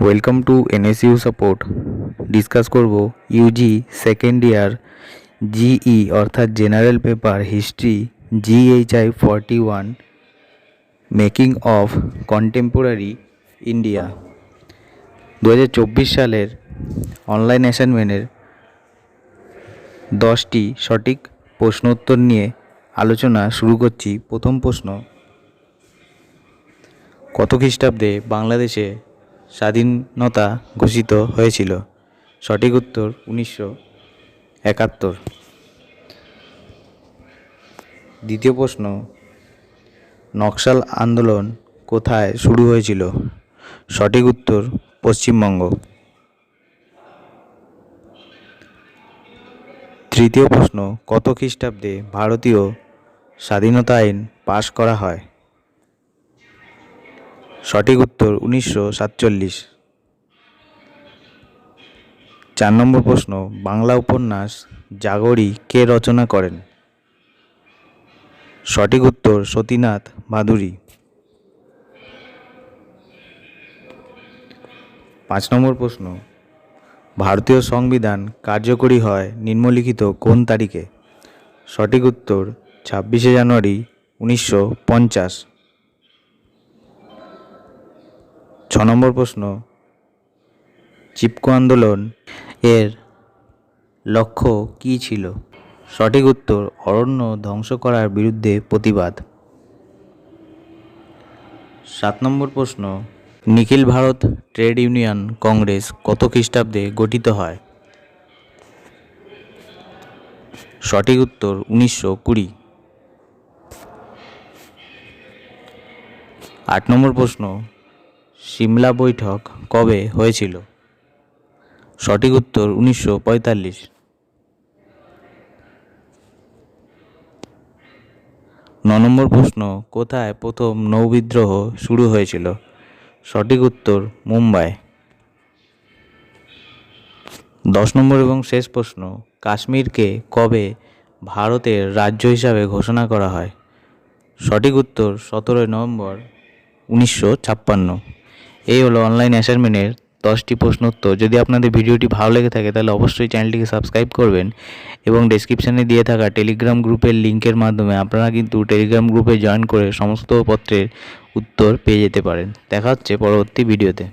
Welcome to NSU support. Discuss করব Yuji second year GE অর্থাৎ general paper history GHI 41 making of contemporary India 2024 সালের online অ্যাসাইনমেন্টের 10টি সঠিক প্রশ্নোত্তর নিয়ে আলোচনা শুরু করছি। প্রথম প্রশ্ন, কত খ্রিস্টাব্দে বাংলাদেশে স্বাধীনতা ঘোষিত হয়েছিল? সঠিক উত্তর 1971। দ্বিতীয় প্রশ্ন, নকশাল আন্দোলন কোথায় শুরু হয়েছিল? সঠিক উত্তর পশ্চিমবঙ্গ। তৃতীয় প্রশ্ন, কত খ্রিস্টাব্দে ভারতীয় স্বাধীনতা আইন পাশ করা হয়? সঠিক উত্তর 1947। 4 নম্বর প্রশ্ন, বাংলা উপন্যাস জাগরি কে রচনা করেন? সঠিক উত্তর সতীনাথ ভাদুড়ী। 5 নম্বর প্রশ্ন, ভারতীয় সংবিধান কার্যকরী হয় নিম্নলিখিত কোন তারিখে? সঠিক উত্তর 26শে জানুয়ারি 1950। 6 নম্বর প্রশ্ন, চিপকো আন্দোলন এর লক্ষ্য কী ছিল? সঠিক উত্তর অরণ্য ধ্বংস করার বিরুদ্ধে প্রতিবাদ। 7 নম্বর প্রশ্ন, নিখিল ভারত ট্রেড ইউনিয়ন কংগ্রেস কত খ্রিস্টাব্দে গঠিত হয়? সঠিক উত্তর 1920। 8 নম্বর প্রশ্ন, সিমলা বৈঠক কবে হয়েছিল? সঠিক উত্তর 1945। 9 নম্বর প্রশ্ন, কোথায় প্রথম নৌবিদ্রোহ শুরু হয়েছিল? সঠিক উত্তর মুম্বাই। 10 নম্বর এবং শেষ প্রশ্ন, কাশ্মীরকে কবে ভারতের রাজ্য হিসাবে ঘোষণা করা হয়? সঠিক উত্তর 17 নভেম্বর 1956। এই হলো অনলাইন অ্যাসাইনমেন্টের 10টি প্রশ্নোত্তর। যদি আপনাদের ভিডিওটি ভালো লেগে থাকে তাহলে অবশ্যই চ্যানেলটিকে সাবস্ক্রাইব করবেন এবং ডেসক্রিপশানে দিয়ে থাকা টেলিগ্রাম গ্রুপের লিঙ্কের মাধ্যমে আপনারা কিন্তু টেলিগ্রাম গ্রুপে জয়েন করে সমস্ত পত্রের উত্তর পেয়ে যেতে পারেন। দেখা হচ্ছে পরবর্তী ভিডিওতে।